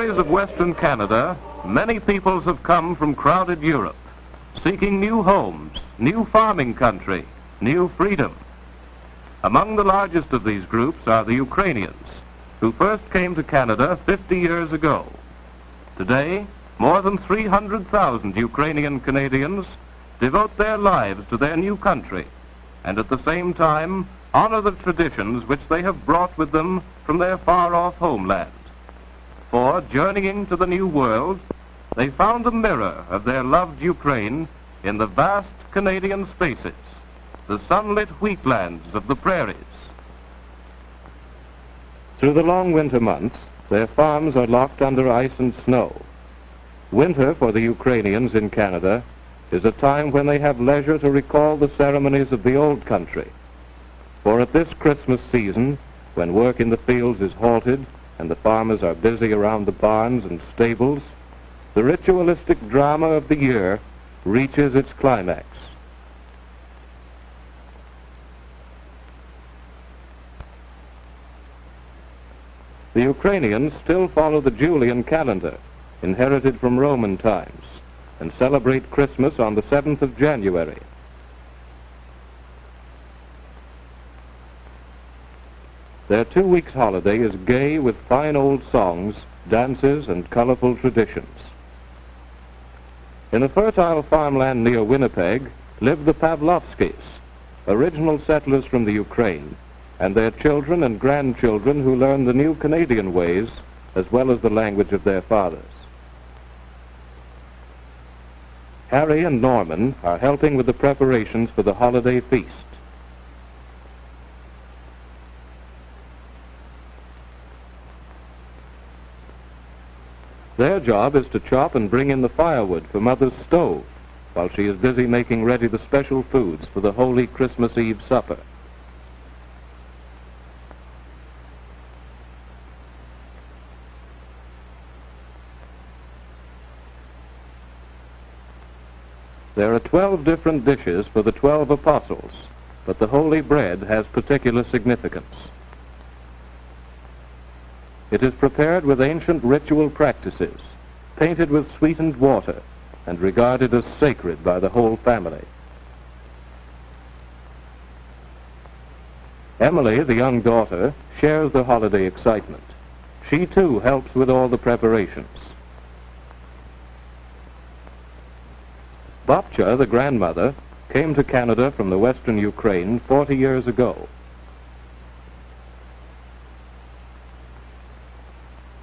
prairies of western Canada, many peoples have come from crowded Europe, seeking new homes, new farming country, new freedom. Among the largest of these groups are the Ukrainians, who first came to Canada 50 years ago. Today, more than 300,000 Ukrainian Canadians devote their lives to their new country, and at the same time honor the traditions which they have brought with them from their far-off homeland. For, journeying to the new world, they found a mirror of their loved Ukraine in the vast Canadian spaces, the sunlit wheatlands of the prairies. Through the long winter months, their farms are locked under ice and snow. Winter for the Ukrainians in Canada is a time when they have leisure to recall the ceremonies of the old country. For at this Christmas season, when work in the fields is halted and the farmers are busy around the barns and stables, the ritualistic drama of the year reaches its climax. The Ukrainians still follow the Julian calendar, inherited from Roman times, and celebrate Christmas on the 7th of January. Their 2 weeks' holiday is gay with fine old songs, dances, and colorful traditions. In the fertile farmland near Winnipeg live the Pavlovskis, original settlers from the Ukraine, and their children and grandchildren who learn the new Canadian ways as well as the language of their fathers. Harry and Norman are helping with the preparations for the holiday feast. Their job is to chop and bring in the firewood for Mother's stove, while she is busy making ready the special foods for the holy Christmas Eve supper. There are 12 different dishes for the 12 apostles, but the holy bread has particular significance. It is prepared with ancient ritual practices, painted with sweetened water, and regarded as sacred by the whole family. Emily, the young daughter, shares the holiday excitement. She too helps with all the preparations. Babcha, the grandmother, came to Canada from the western Ukraine 40 years ago.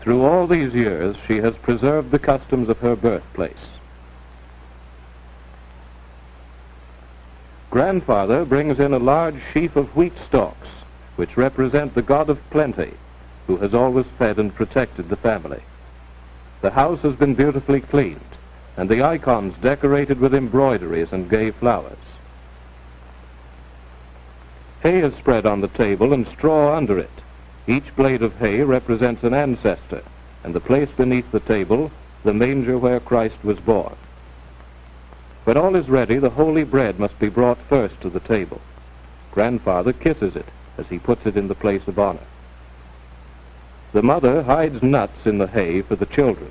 Through all these years, she has preserved the customs of her birthplace. Grandfather brings in a large sheaf of wheat stalks, which represent the God of plenty, who has always fed and protected the family. The house has been beautifully cleaned, and the icons decorated with embroideries and gay flowers. Hay is spread on the table and straw under it. Each blade of hay represents an ancestor, and the place beneath the table, the manger where Christ was born. When all is ready, the holy bread must be brought first to the table. Grandfather kisses it as he puts it in the place of honor. The mother hides nuts in the hay for the children.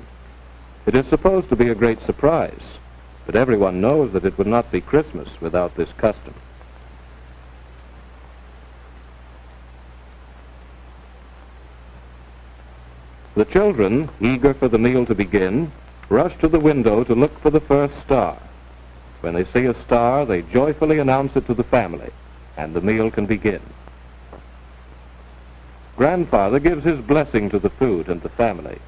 It is supposed to be a great surprise, but everyone knows that it would not be Christmas without this custom. The children, eager for the meal to begin, rush to the window to look for the first star. When they see a star, they joyfully announce it to the family, and the meal can begin. Grandfather gives his blessing to the food and the family.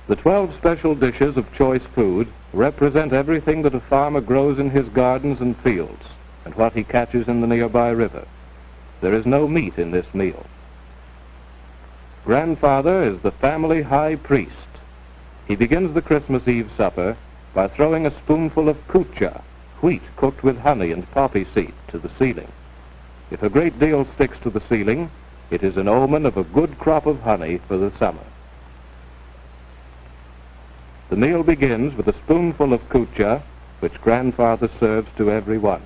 The 12 special dishes of choice food represent everything that a farmer grows in his gardens and fields, and what he catches in the nearby river. There is no meat in this meal. Grandfather is the family high priest. He begins the Christmas Eve supper by throwing a spoonful of kucha, wheat cooked with honey and poppy seed, to the ceiling. If a great deal sticks to the ceiling, it is an omen of a good crop of honey for the summer. The meal begins with a spoonful of kucha, which grandfather serves to every one.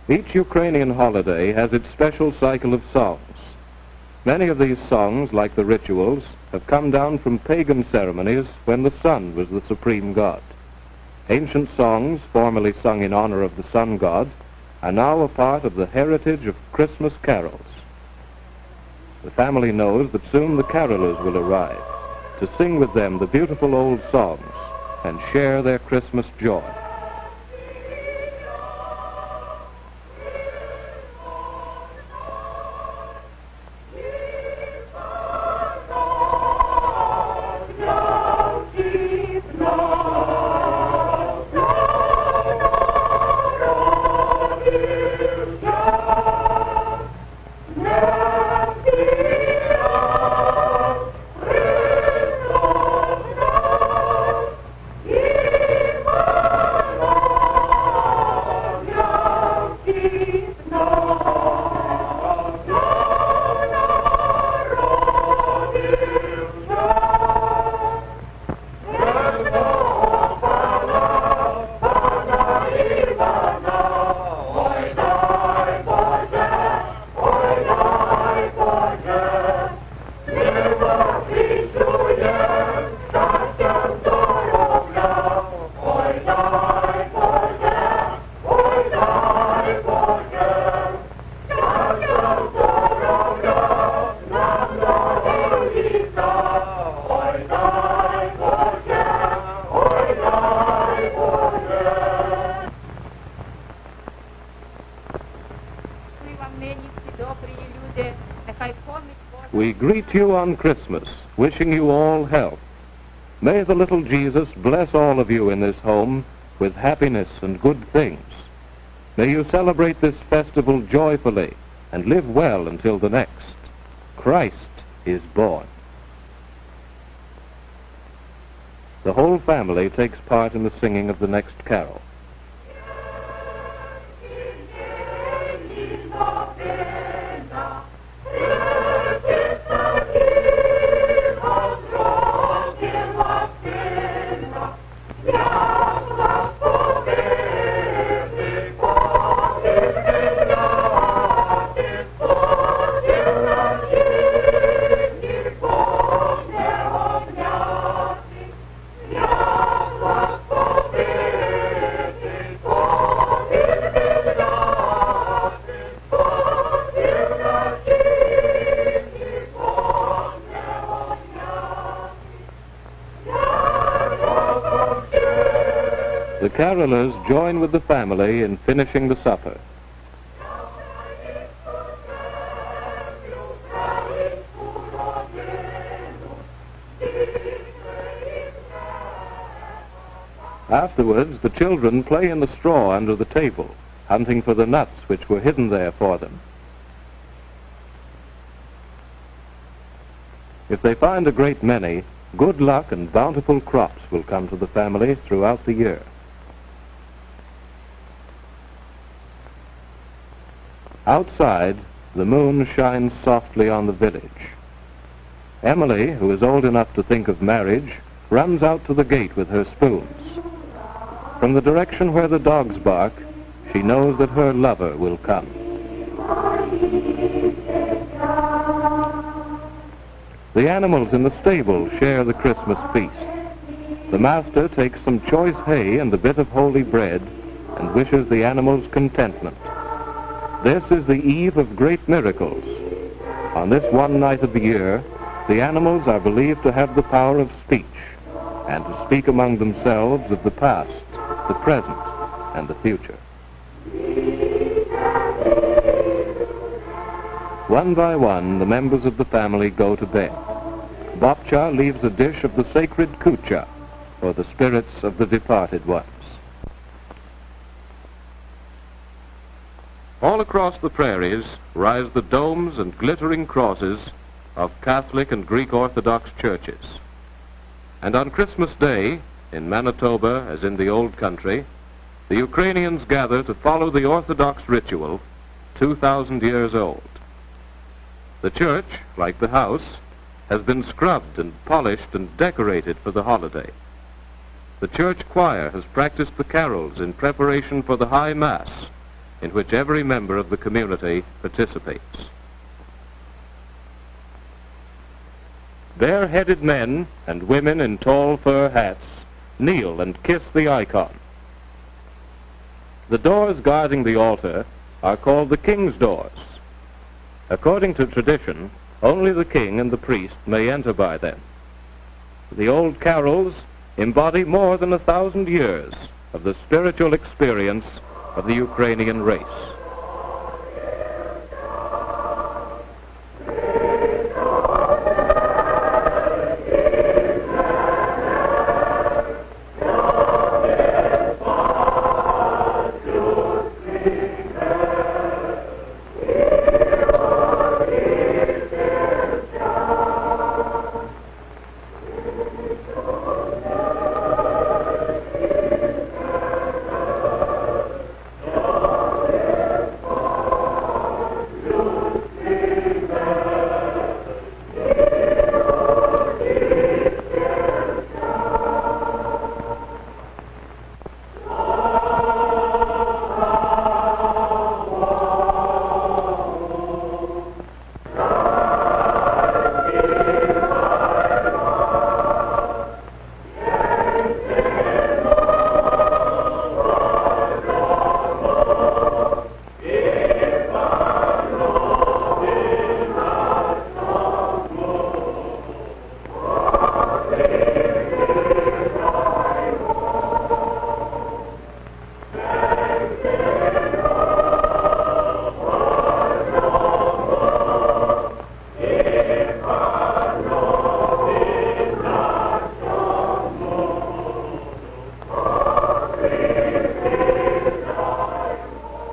Each Ukrainian holiday has its special cycle of songs. Many of these songs, like the rituals, have come down from pagan ceremonies when the sun was the supreme god. Ancient songs, formerly sung in honor of the sun god, are now a part of the heritage of Christmas carols. The family knows that soon the carolers will arrive to sing with them the beautiful old songs and share their Christmas joy. We greet you on Christmas, wishing you all health. May the little Jesus bless all of you in this home with happiness and good things. May you celebrate this festival joyfully and live well until the next. Christ is born. The whole family takes part in the singing of the next carol. The carolers join with the family in finishing the supper. Afterwards, the children play in the straw under the table, hunting for the nuts which were hidden there for them. If they find a great many, good luck and bountiful crops will come to the family throughout the year. Outside, the moon shines softly on the village. Emily, who is old enough to think of marriage, runs out to the gate with her spoons. From the direction where the dogs bark, she knows that her lover will come. The animals in the stable share the Christmas feast. The master takes some choice hay and a bit of holy bread and wishes the animals contentment. This is the eve of great miracles. On this one night of the year, the animals are believed to have the power of speech and to speak among themselves of the past, the present, and the future. One by one, the members of the family go to bed. Babcha leaves a dish of the sacred kucha, for the spirits of the departed ones. All across the prairies rise the domes and glittering crosses of Catholic and Greek Orthodox churches. And on Christmas Day, in Manitoba as in the old country, the Ukrainians gather to follow the Orthodox Ritual, 2,000 years old. The church, like the house, has been scrubbed and polished and decorated for the holiday. The church choir has practiced the carols in preparation for the High Mass, in which every member of the community participates. Bare-headed men and women in tall fur hats kneel and kiss the icon. The doors guarding the altar are called the king's doors. According to tradition, only the king and the priest may enter by them. The old carols embody more than 1,000 years of the spiritual experience of the Ukrainian race.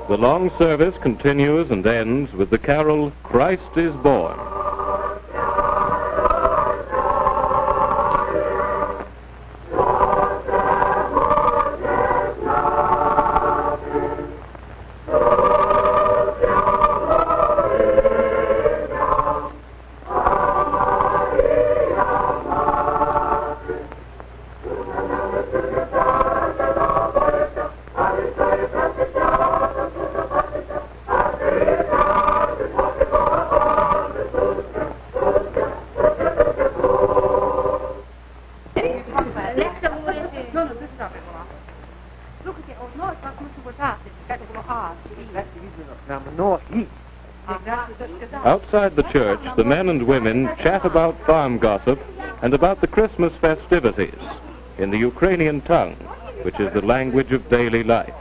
The long service continues and ends with the carol, "Christ is Born." Outside the church, the men and women chat about farm gossip and about the Christmas festivities in the Ukrainian tongue, which is the language of daily life.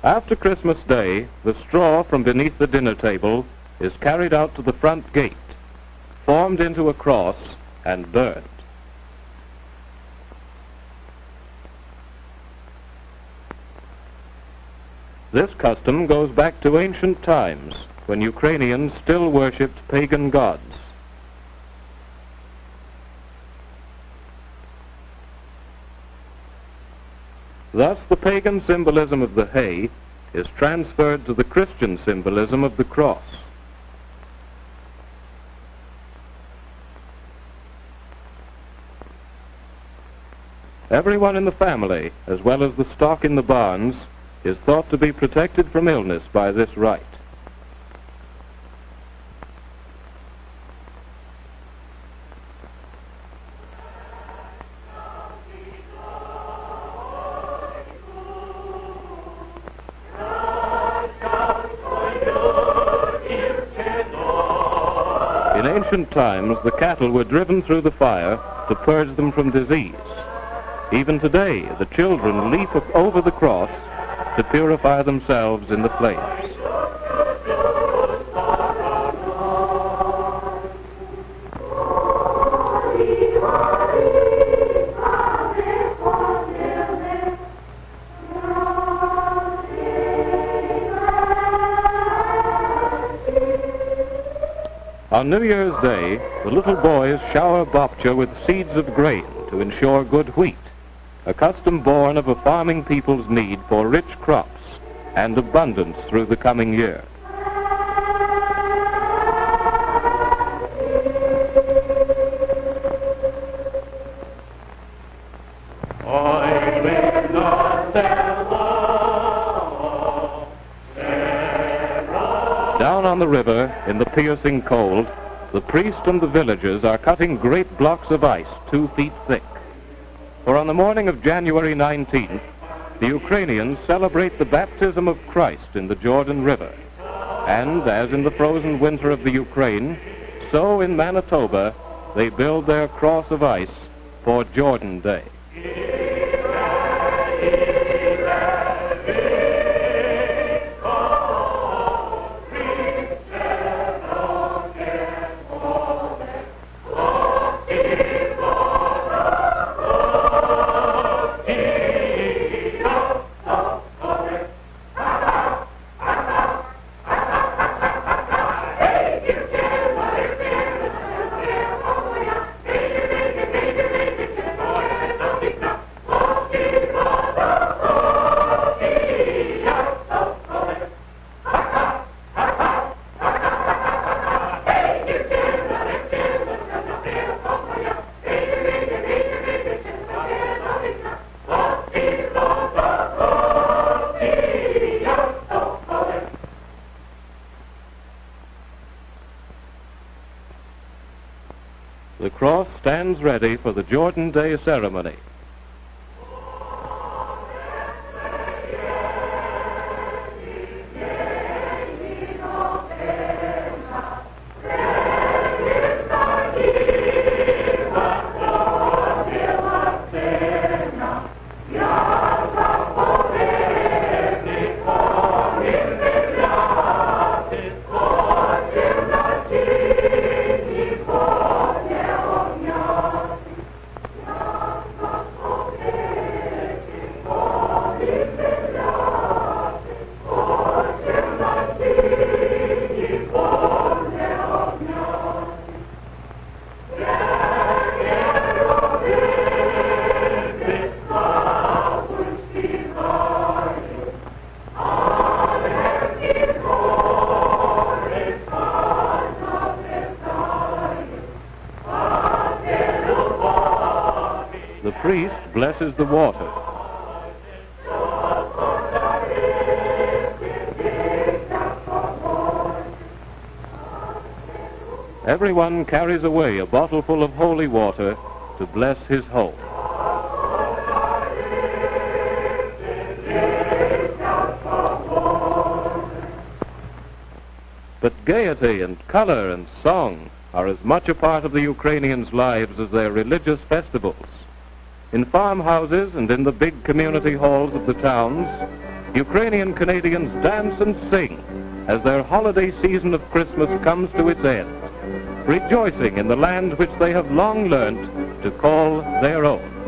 After Christmas Day, the straw from beneath the dinner table is carried out to the front gate, formed into a cross, and burned. This custom goes back to ancient times, when Ukrainians still worshipped pagan gods. Thus, the pagan symbolism of the hay is transferred to the Christian symbolism of the cross. Everyone in the family, as well as the stock in the barns, is thought to be protected from illness by this rite. In ancient times, the cattle were driven through the fire to purge them from disease. Even today, the children leap over the cross to purify themselves in the flames. On New Year's Day, the little boys shower Bobcha with seeds of grain to ensure good wheat, a custom born of a farming people's need for rich crops and abundance through the coming year. Down on the river, in the piercing cold, the priest and the villagers are cutting great blocks of ice 2 feet thick. For on the morning of January 19th, the Ukrainians celebrate the baptism of Christ in the Jordan River. And as in the frozen winter of the Ukraine, so in Manitoba, they build their cross of ice for Jordan Day. The cross stands ready for the Jordan Day ceremony. The priest blesses the water. Everyone carries away a bottle full of holy water to bless his home. But gaiety and color and song are as much a part of the Ukrainians' lives as their religious festivals. In farmhouses and in the big community halls of the towns, Ukrainian Canadians dance and sing as their holiday season of Christmas comes to its end, rejoicing in the land which they have long learnt to call their own.